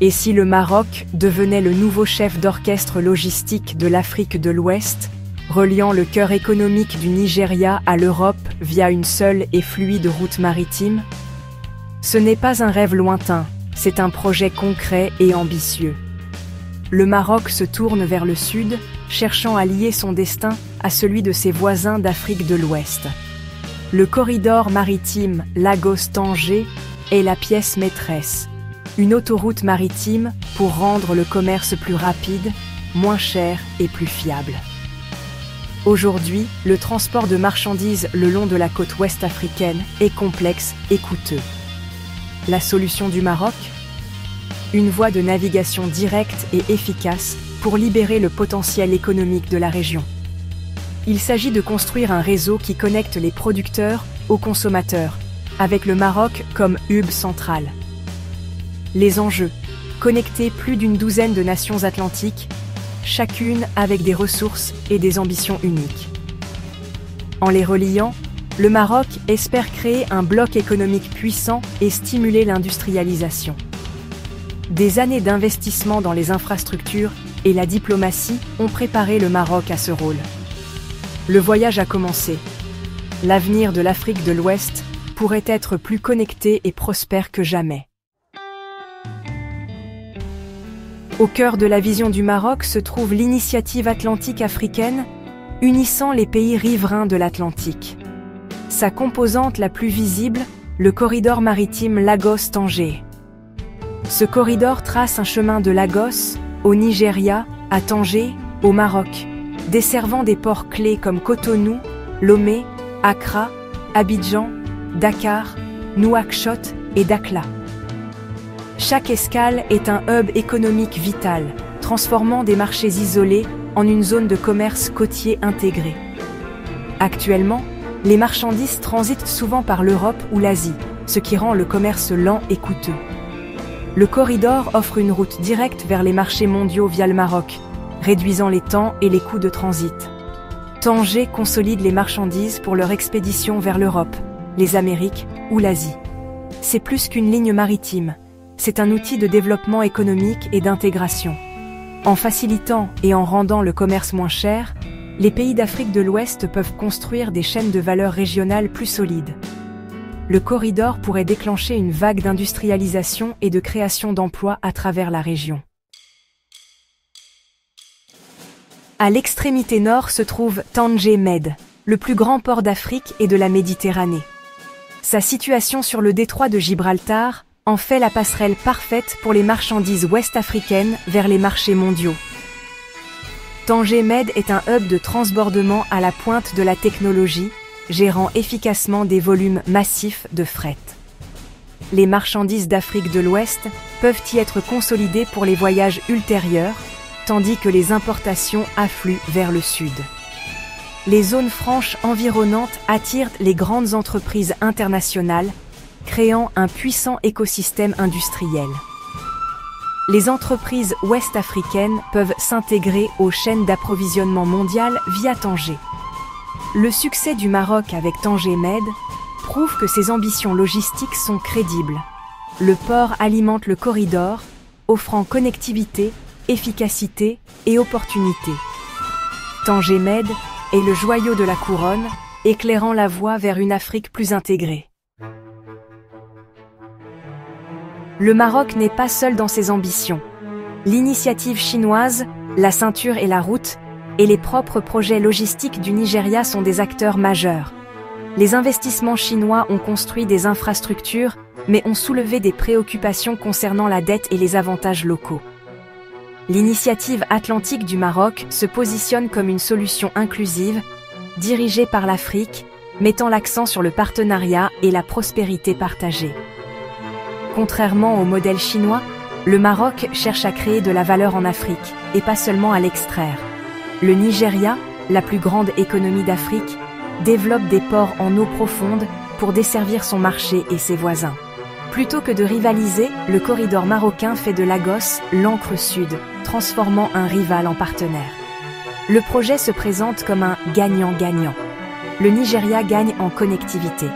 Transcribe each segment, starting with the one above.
Et si le Maroc devenait le nouveau chef d'orchestre logistique de l'Afrique de l'Ouest, reliant le cœur économique du Nigeria à l'Europe via une seule et fluide route maritime? Ce n'est pas un rêve lointain, c'est un projet concret et ambitieux. Le Maroc se tourne vers le sud, cherchant à lier son destin à celui de ses voisins d'Afrique de l'Ouest. Le corridor maritime Lagos-Tanger est la pièce maîtresse, une autoroute maritime pour rendre le commerce plus rapide, moins cher et plus fiable. Aujourd'hui, le transport de marchandises le long de la côte ouest africaine est complexe et coûteux. La solution du Maroc? Une voie de navigation directe et efficace pour libérer le potentiel économique de la région. Il s'agit de construire un réseau qui connecte les producteurs aux consommateurs, avec le Maroc comme hub central. Les enjeux: connecter plus d'une douzaine de nations atlantiques, chacune avec des ressources et des ambitions uniques. En les reliant, le Maroc espère créer un bloc économique puissant et stimuler l'industrialisation. Des années d'investissement dans les infrastructures et la diplomatie ont préparé le Maroc à ce rôle. Le voyage a commencé. L'avenir de l'Afrique de l'Ouest pourrait être plus connecté et prospère que jamais. Au cœur de la vision du Maroc se trouve l'initiative atlantique africaine, unissant les pays riverains de l'Atlantique. Sa composante la plus visible, le corridor maritime Lagos-Tanger. Ce corridor trace un chemin de Lagos, au Nigeria, à Tanger, au Maroc, desservant des ports clés comme Cotonou, Lomé, Accra, Abidjan, Dakar, Nouakchott et Dakhla. Chaque escale est un hub économique vital, transformant des marchés isolés en une zone de commerce côtier intégrée. Actuellement, les marchandises transitent souvent par l'Europe ou l'Asie, ce qui rend le commerce lent et coûteux. Le corridor offre une route directe vers les marchés mondiaux via le Maroc, réduisant les temps et les coûts de transit. Tanger consolide les marchandises pour leur expédition vers l'Europe, les Amériques ou l'Asie. C'est plus qu'une ligne maritime, c'est un outil de développement économique et d'intégration. En facilitant et en rendant le commerce moins cher, les pays d'Afrique de l'Ouest peuvent construire des chaînes de valeur régionales plus solides. Le corridor pourrait déclencher une vague d'industrialisation et de création d'emplois à travers la région. À l'extrémité nord se trouve Tanger Med, le plus grand port d'Afrique et de la Méditerranée. Sa situation sur le détroit de Gibraltar en fait la passerelle parfaite pour les marchandises ouest-africaines vers les marchés mondiaux. Tanger Med est un hub de transbordement à la pointe de la technologie, gérant efficacement des volumes massifs de fret. Les marchandises d'Afrique de l'Ouest peuvent y être consolidées pour les voyages ultérieurs, tandis que les importations affluent vers le sud. Les zones franches environnantes attirent les grandes entreprises internationales, créant un puissant écosystème industriel. Les entreprises ouest-africaines peuvent s'intégrer aux chaînes d'approvisionnement mondiales via Tanger. Le succès du Maroc avec Tanger Med prouve que ses ambitions logistiques sont crédibles. Le port alimente le corridor, offrant connectivité, efficacité et opportunité. Tanger Med est le joyau de la couronne, éclairant la voie vers une Afrique plus intégrée. Le Maroc n'est pas seul dans ses ambitions. L'initiative chinoise, la ceinture et la route, et les propres projets logistiques du Nigeria sont des acteurs majeurs. Les investissements chinois ont construit des infrastructures, mais ont soulevé des préoccupations concernant la dette et les avantages locaux. L'initiative atlantique du Maroc se positionne comme une solution inclusive, dirigée par l'Afrique, mettant l'accent sur le partenariat et la prospérité partagée. Contrairement au modèle chinois, le Maroc cherche à créer de la valeur en Afrique, et pas seulement à l'extraire. Le Nigeria, la plus grande économie d'Afrique, développe des ports en eau profonde pour desservir son marché et ses voisins. Plutôt que de rivaliser, le corridor marocain fait de Lagos l'ancre sud, transformant un rival en partenaire. Le projet se présente comme un gagnant-gagnant. Le Nigeria gagne en connectivité.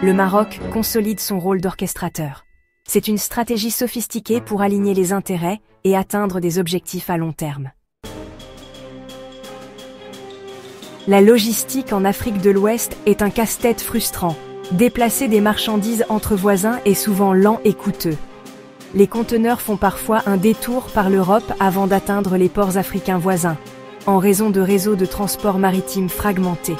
Le Maroc consolide son rôle d'orchestrateur. C'est une stratégie sophistiquée pour aligner les intérêts et atteindre des objectifs à long terme. La logistique en Afrique de l'Ouest est un casse-tête frustrant. Déplacer des marchandises entre voisins est souvent lent et coûteux. Les conteneurs font parfois un détour par l'Europe avant d'atteindre les ports africains voisins, en raison de réseaux de transport maritime fragmentés.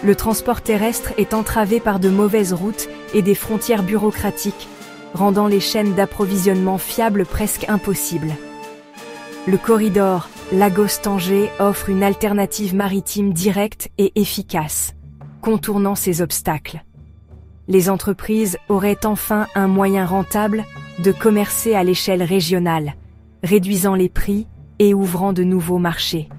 Le transport terrestre est entravé par de mauvaises routes et des frontières bureaucratiques, rendant les chaînes d'approvisionnement fiables presque impossibles. Le corridor Lagos-Tanger offre une alternative maritime directe et efficace, contournant ces obstacles. Les entreprises auraient enfin un moyen rentable de commercer à l'échelle régionale, réduisant les prix et ouvrant de nouveaux marchés.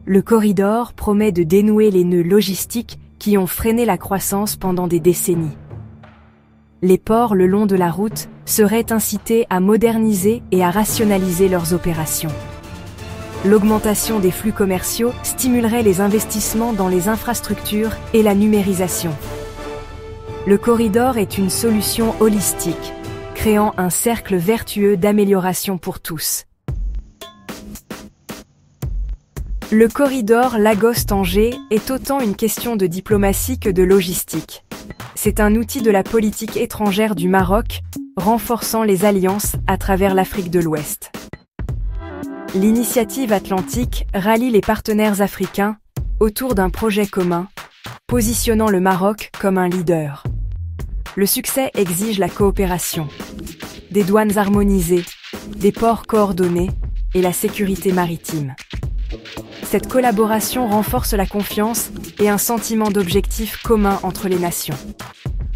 Le corridor promet de dénouer les nœuds logistiques qui ont freiné la croissance pendant des décennies. Les ports le long de la route seraient incités à moderniser et à rationaliser leurs opérations. L'augmentation des flux commerciaux stimulerait les investissements dans les infrastructures et la numérisation. Le corridor est une solution holistique, créant un cercle vertueux d'amélioration pour tous. Le corridor Lagos-Tanger est autant une question de diplomatie que de logistique. C'est un outil de la politique étrangère du Maroc, renforçant les alliances à travers l'Afrique de l'Ouest. L'initiative atlantique rallie les partenaires africains autour d'un projet commun, positionnant le Maroc comme un leader. Le succès exige la coopération, des douanes harmonisées, des ports coordonnés et la sécurité maritime. Cette collaboration renforce la confiance et un sentiment d'objectif commun entre les nations.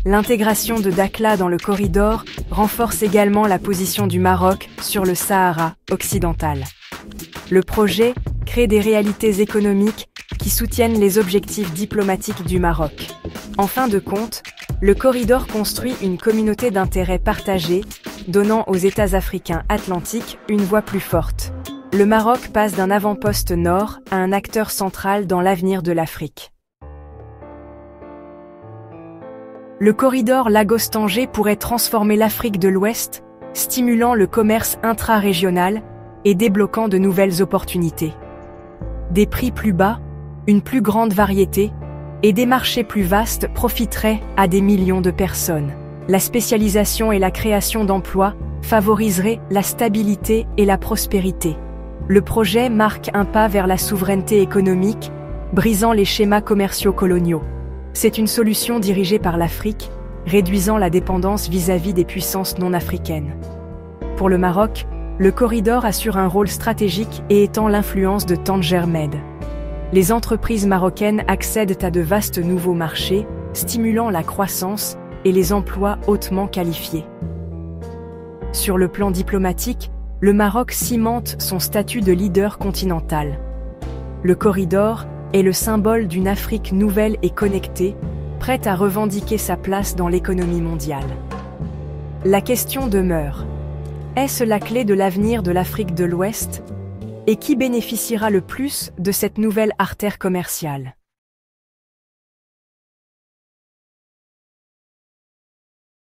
L'intégration de Dakhla dans le corridor renforce également la position du Maroc sur le Sahara occidental. Le projet crée des réalités économiques qui soutiennent les objectifs diplomatiques du Maroc. En fin de compte, le corridor construit une communauté d'intérêts partagés, donnant aux États africains atlantiques une voix plus forte. Le Maroc passe d'un avant-poste nord à un acteur central dans l'avenir de l'Afrique. Le corridor Lagos-Tanger pourrait transformer l'Afrique de l'Ouest, stimulant le commerce intra-régional et débloquant de nouvelles opportunités. Des prix plus bas, une plus grande variété et des marchés plus vastes profiteraient à des millions de personnes. La spécialisation et la création d'emplois favoriseraient la stabilité et la prospérité. Le projet marque un pas vers la souveraineté économique, brisant les schémas commerciaux coloniaux. C'est une solution dirigée par l'Afrique, réduisant la dépendance vis-à-vis des puissances non africaines. Pour le Maroc, le corridor assure un rôle stratégique et étend l'influence de Tanger Med. Les entreprises marocaines accèdent à de vastes nouveaux marchés, stimulant la croissance et les emplois hautement qualifiés. Sur le plan diplomatique, le Maroc cimente son statut de leader continental. Le corridor est le symbole d'une Afrique nouvelle et connectée, prête à revendiquer sa place dans l'économie mondiale. La question demeure: est-ce la clé de l'avenir de l'Afrique de l'Ouest? Et qui bénéficiera le plus de cette nouvelle artère commerciale?